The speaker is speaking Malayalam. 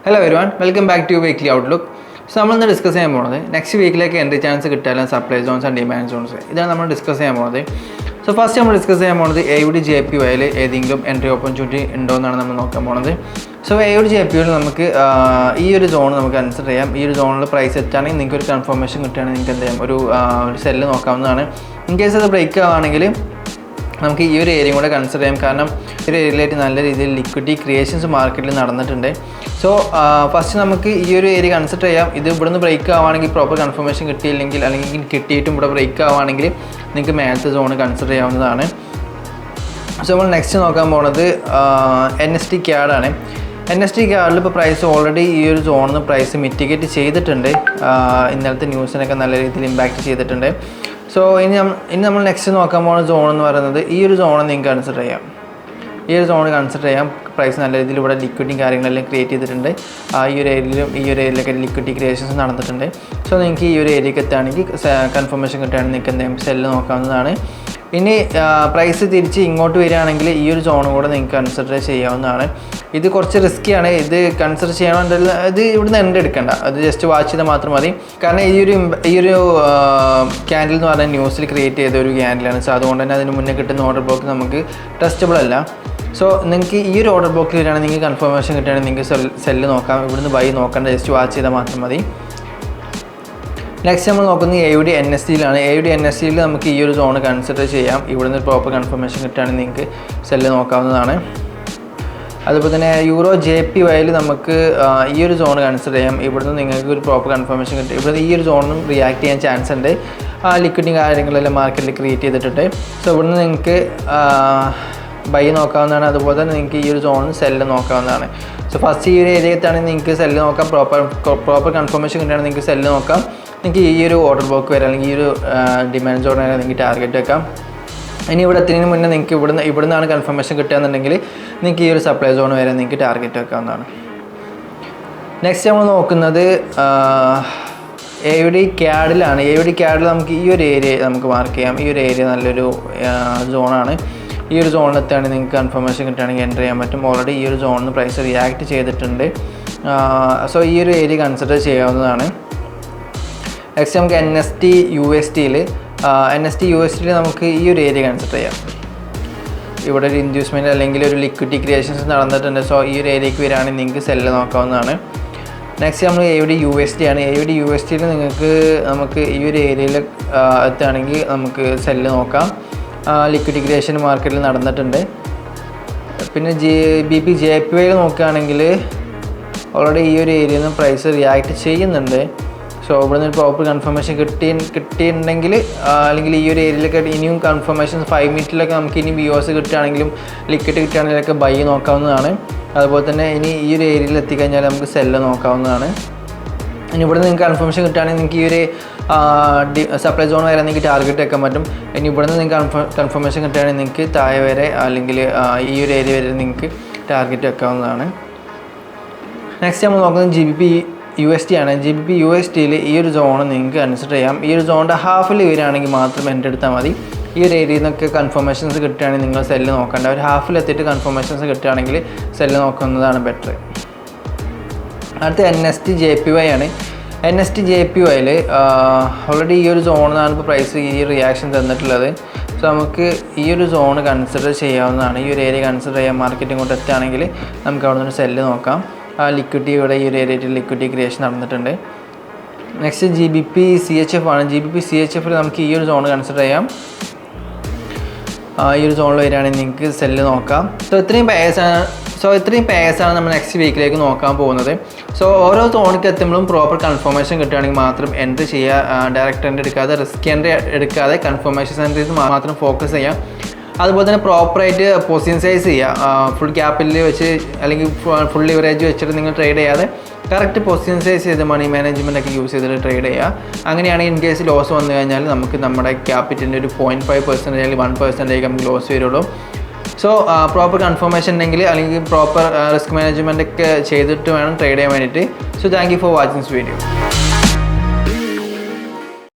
Hello everyone, welcome back to Weekly Outlook. So, we will discuss next week entry chance supply zones and demand zones. This is what we will discuss. So, first we will discuss AUD JPY entry opportunity in So, AUD JPY this zone consider this zone price confirmation sell in case of the break നമുക്ക് ഈ ഒരു ഏരിയ കൂടെ കൺസിഡർ ചെയ്യാം കാരണം ഈ ഒരു ഏരിയയിലായിട്ട് നല്ല രീതിയിൽ ലിക്വിഡിറ്റി ക്രിയേഷൻസ് മാർക്കറ്റിൽ നടന്നിട്ടുണ്ട് സോ ഫസ്റ്റ് നമുക്ക് ഈ ഒരു ഏരിയ കൺസിഡർ ചെയ്യാം ഇത് ഇവിടുന്ന് ബ്രേക്ക് ആവുകയാണെങ്കിൽ പ്രോപ്പർ കൺഫർമേഷൻ കിട്ടിയില്ലെങ്കിൽ അല്ലെങ്കിൽ കിട്ടിയിട്ടും ഇവിടെ ബ്രേക്ക് ആവുകയാണെങ്കിൽ നിങ്ങൾക്ക് മേലത്തെ സോൺ കൺസിഡർ ചെയ്യാവുന്നതാണ് സോ നമ്മൾ നെക്സ്റ്റ് നോക്കാൻ പോകുന്നത് NST CAD ആണ് NST CAD ഇപ്പോൾ പ്രൈസ് ഓൾറെഡി ഈ ഒരു സോണിൽ നിന്ന് പ്രൈസ് മിറ്റിഗേറ്റ് ചെയ്തിട്ടുണ്ട് ഇന്നലത്തെ ന്യൂസിനൊക്കെ നല്ല രീതിയിൽ ഇമ്പാക്റ്റ് ചെയ്തിട്ടുണ്ട് സോ ഇനി നമ്മൾ നെക്സ്റ്റ് നോക്കാൻ പോകുന്ന സോൺ എന്ന് പറയുന്നത് ഈ ഒരു സോൺ നിങ്ങൾക്ക് കൺസിഡർ ചെയ്യാം ഈ ഒരു സോൺ കൺസിഡർ ചെയ്യാം പ്രൈസ് നല്ല രീതിയിൽ ഇവിടെ ലിക്വിഡിറ്റിയും കാര്യങ്ങളെല്ലാം ക്രിയേറ്റ് ചെയ്തിട്ടുണ്ട് ഈ ഒരു ഏരിയയിലൊക്കെ ലിക്വിഡിറ്റി ക്രിയേഷൻസ് നടന്നിട്ടുണ്ട് സോ നിങ്ങൾക്ക് ഈ ഒരു ഏരിയക്ക് എത്തുകയാണെങ്കിൽ കൺഫർമേഷൻ കിട്ടുകയാണെങ്കിൽ നിങ്ങൾക്ക് എന്തെങ്കിലും സെല്ല് നോക്കാവുന്നതാണ് ഇനി പ്രൈസ് തിരിച്ച് ഇങ്ങോട്ട് വരികയാണെങ്കിൽ ഈ ഒരു സോണും കൂടെ നിങ്ങൾക്ക് കൺസിഡർ ചെയ്യാവുന്നതാണ് ഇത് കുറച്ച് റിസ്ക്കിയാണ് ഇത് കൺസിഡർ ചെയ്യണമെന്നല്ല ഇത് ഇവിടുന്ന് എൻഡ് എടുക്കണ്ട അത് ജസ്റ്റ് വാച്ച് ചെയ്താൽ മാത്രം മതി കാരണം ഈ ഒരു ക്യാൻഡിൽ എന്ന് പറഞ്ഞാൽ ന്യൂസിൽ ക്രിയേറ്റ് ചെയ്ത ഒരു ക്യാൻഡിലാണ് സോ അതുകൊണ്ട് തന്നെ അതിന് മുന്നേ കിട്ടുന്ന ഓർഡർ ബ്ലോക്ക് നമുക്ക് ട്രസ്റ്റബിൾ അല്ല സോ നിങ്ങൾക്ക് ഈ ഒരു ഓർഡർ ബ്ലോക്കിൽ വരികയാണെങ്കിൽ നിങ്ങൾക്ക് കൺഫർമേഷൻ കിട്ടുകയാണെങ്കിൽ നിങ്ങൾക്ക് സെല്ല് നോക്കാം ഇവിടുന്ന് ബൈ നോക്കേണ്ട ജസ്റ്റ് വാച്ച് ചെയ്താൽ മാത്രം മതി നെക്സ്റ്റ് നമ്മൾ നോക്കുന്നത് AUD NSTയിലാണ് AUD NSTയിൽ നമുക്ക് ഈ ഒരു സോൺ കൺസിഡർ ചെയ്യാം ഇവിടുന്ന് പ്രോപ്പർ കൺഫർമേഷൻ കിട്ടുകയാണെങ്കിൽ നിങ്ങൾക്ക് സെല്ല് നോക്കാവുന്നതാണ് അതുപോലെ തന്നെ യൂറോ JPYയിൽ നമുക്ക് ഈ ഒരു സോൺ കൺസിഡർ ചെയ്യാം ഇവിടുന്ന് നിങ്ങൾക്ക് ഒരു പ്രോപ്പർ കൺഫർമേഷൻ കിട്ടും ഇവിടുന്ന് ഈ ഒരു സോണിനും റിയാക്ട് ചെയ്യാൻ ചാൻസ് ഉണ്ട് ലിക്വിഡിറ്റി കാര്യങ്ങളെല്ലാം മാർക്കറ്റിൽ ക്രിയേറ്റ് ചെയ്തിട്ടുണ്ട് സോ ഇവിടുന്ന് നിങ്ങൾക്ക് ബൈ നോക്കാവുന്നതാണ് അതുപോലെ തന്നെ നിങ്ങൾക്ക് ഈ ഒരു സോണിൽ സെല്ല് നോക്കാവുന്നതാണ് സോ ഫസ്റ്റ് ഈ ഒരു ഏരിയത്താണെങ്കിൽ നിങ്ങൾക്ക് സെല്ല് നോക്കാം പ്രോപ്പർ കൺഫർമേഷൻ കിട്ടുകയാണെങ്കിൽ നിങ്ങൾക്ക് സെല്ല് നോക്കാം നിങ്ങൾക്ക് ഈ ഒരു ഓർഡർ ബ്ലോക്ക് വരെ അല്ലെങ്കിൽ ഈ ഒരു ഡിമാൻഡ് സോൺ വരെ നിങ്ങൾക്ക് ടാർഗറ്റ് വെക്കാം ഇനി ഇവിടെ എത്തുന്നതിന് മുന്നേ നിങ്ങൾക്ക് ഇവിടുന്നാണ് കൺഫർമേഷൻ കിട്ടുകയെന്നുണ്ടെങ്കിൽ നിങ്ങൾക്ക് ഈ ഒരു സപ്ലൈ സോൺ വരെ നിങ്ങൾക്ക് ടാർഗറ്റ് വെക്കാവുന്നതാണ് നെക്സ്റ്റ് നമ്മൾ നോക്കുന്നത് AUD CADലാണ് AUD CADൽ നമുക്ക് ഈ ഒരു ഏരിയ നമുക്ക് മാർക്ക് ചെയ്യാം ഈ ഒരു ഏരിയ നല്ലൊരു സോണാണ് ഈ ഒരു സോണിലെത്തുകയാണെങ്കിൽ നിങ്ങൾക്ക് കൺഫർമേഷൻ കിട്ടുകയാണെങ്കിൽ എൻ്റർ ചെയ്യാൻ പറ്റും ഓൾറെഡി ഈ ഒരു സോണിന് പ്രൈസ് റിയാക്ട് ചെയ്തിട്ടുണ്ട് സോ ഈ ഒരു ഏരിയ കൺസിഡർ ചെയ്യാവുന്നതാണ് നെക്സ്റ്റ് നമുക്ക് NST USDയിൽ നമുക്ക് ഈ ഒരു ഏരിയ കൺസിഡർ ചെയ്യാം ഇവിടെ ഒരു ഇൻഡ്യൂസ്മെൻറ്റ് അല്ലെങ്കിൽ ഒരു ലിക്വിഡിറ്റി ക്രിയേഷൻസ് നടന്നിട്ടുണ്ട് സോ ഈ ഒരു ഏരിയയ്ക്ക് വരികയാണെങ്കിൽ നിങ്ങൾക്ക് സെല്ല് നോക്കാവുന്നതാണ് നെക്സ്റ്റ് നമ്മൾ AUD USD ആണ് AUD USDയിൽ നമുക്ക് ഈ ഒരു ഏരിയയിൽ എത്തുകയാണെങ്കിൽ നമുക്ക് സെല്ല് നോക്കാം ലിക്വിഡിറ്റി ക്രിയേഷൻ മാർക്കറ്റിൽ നടന്നിട്ടുണ്ട് പിന്നെ BP JPY നോക്കുകയാണെങ്കിൽ ഓൾറെഡി ഈ ഒരു ഏരിയയിൽ നിന്ന് പ്രൈസ് റിയാക്ട് ചെയ്യുന്നുണ്ട് സോ ഇവിടെ നിന്ന് പ്രോപ്പർ കൺഫർമേഷൻ കിട്ടിയിട്ടുണ്ടെങ്കിൽ അല്ലെങ്കിൽ ഈ ഒരു ഏരിയയിലൊക്കെ ഇനിയും കൺഫർമേഷൻ 5 മിനിറ്റിലൊക്കെ നമുക്ക് ഇനി BOS കിട്ടുകയാണെങ്കിലും ലിക്വിഡ് കിട്ടുകയാണെങ്കിലൊക്കെ ബൈ നോക്കാവുന്നതാണ് അതുപോലെ തന്നെ ഇനി ഈ ഒരു ഏരിയയിൽ എത്തിക്കഴിഞ്ഞാൽ നമുക്ക് സെല്ല് നോക്കാവുന്നതാണ് ഇനി ഇവിടെ നിങ്ങൾക്ക് കൺഫർമേഷൻ കിട്ടുകയാണെങ്കിൽ നിങ്ങൾക്ക് ഈ ഒരു സപ്ലൈ സോൺ വരെ നിങ്ങൾക്ക് ടാർഗറ്റ് വെക്കാൻ പറ്റും ഇനി ഇവിടെ നിന്ന് നിങ്ങൾക്ക് കൺഫർമേഷൻ കിട്ടുകയാണെങ്കിൽ നിങ്ങൾക്ക് താഴെ വരെ അല്ലെങ്കിൽ ഈ ഒരു ഏരിയ വരെ നിങ്ങൾക്ക് ടാർഗറ്റ് വെക്കാവുന്നതാണ് നെക്സ്റ്റ് നമ്മൾ നോക്കുന്നത് GBP USD ആണ് GBP USDയിൽ ഈ ഒരു സോൺ നിങ്ങൾക്ക് കൺസിഡർ ചെയ്യാം ഈ ഒരു സോണിൻ്റെ ഹാഫിൽ വരികയാണെങ്കിൽ മാത്രം എൻ്റെ എടുത്താൽ മതി ഈ ഒരു ഏരിയയിൽ നിന്നൊക്കെ കൺഫർമേഷൻസ് കിട്ടുകയാണെങ്കിൽ നിങ്ങൾ സെല്ല് നോക്കേണ്ട ഒരു ഹാഫിലെത്തിയിട്ട് കൺഫർമേഷൻസ് കിട്ടുകയാണെങ്കിൽ സെല്ല് നോക്കുന്നതാണ് ബെറ്റർ അടുത്ത NST JPY ആണ് NST JPYയിൽ ഓൾറെഡി ഈ ഒരു സോണിനാണ് ഇപ്പോൾ പ്രൈസ് ഈ റിയാക്ഷൻ തന്നിട്ടുള്ളത് സോ നമുക്ക് ഈ ഒരു സോൺ കൺസിഡർ ചെയ്യാവുന്നതാണ് ഈ ഒരു ഏരിയ കൺസിഡർ ചെയ്യാൻ മാർക്കറ്റിംഗ് കൊണ്ട് എത്തുകയാണെങ്കിൽ നമുക്ക് അവിടെ നിന്ന് സെല്ല് നോക്കാം ലിക്വിഡിറ്റി ഇവിടെ ഈ ഒരു ഏരിയയിൽ ലിക്വിഡിറ്റി ക്രിയേഷൻ നടന്നിട്ടുണ്ട് നെക്സ്റ്റ് GBP CHF ആണ് GBP CHFൽ നമുക്ക് ഈ ഒരു സോൺ കൺസിഡർ ചെയ്യാം ഈ ഒരു സോണിൽ വരികയാണെങ്കിൽ നിങ്ങൾക്ക് സെല്ല് നോക്കാം ഇത്രയും പേഴ്സാണ് നമ്മൾ നെക്സ്റ്റ് വീക്കിലേക്ക് നോക്കാൻ പോകുന്നത് സോ ഓരോ സോണിക്ക് എത്തുമ്പോഴും പ്രോപ്പർ കൺഫർമേഷൻ കിട്ടുകയാണെങ്കിൽ മാത്രം എൻട്രി ചെയ്യുക ഡയറക്റ്റ് എൻട്രി എടുക്കാതെ റിസ്ക് എൻട്രി എടുക്കാതെ കൺഫർമേഷൻ സെൻറ്ററിൽ മാത്രം ഫോക്കസ് ചെയ്യാം അതുപോലെ തന്നെ പ്രോപ്പറായിട്ട് പൊസിഷൻ സൈസ് ചെയ്യുക ഫുൾ ക്യാപിറ്റൽ വെച്ച് അല്ലെങ്കിൽ ഫുൾ ലിവറേജ് വെച്ചിട്ട് നിങ്ങൾ ട്രേഡ് ചെയ്യാതെ കറക്റ്റ് പൊസിഷൻ സൈസ് ചെയ്ത് മണി മാനേജ്മെൻ്റ് ഒക്കെ യൂസ് ചെയ്തിട്ട് ട്രേഡ് ചെയ്യുക അങ്ങനെയാണെങ്കിൽ ഇൻ കേസ് ലോസ് വന്നു കഴിഞ്ഞാൽ നമുക്ക് നമ്മുടെ ക്യാപിറ്റലിൻ്റെ ഒരു 0.5% അല്ലെങ്കിൽ 1% നമുക്ക് ലോസ് വരുള്ളൂ സോ പ്രോപ്പർ കൺഫർമേഷൻ ഉണ്ടെങ്കിൽ അല്ലെങ്കിൽ പ്രോപ്പർ റിസ്ക് മാനേജ്മെൻ്റ് ഒക്കെ ചെയ്തിട്ട് വേണം ട്രേഡ് ചെയ്യാൻ വേണ്ടിയിട്ട് so thank you for watching this video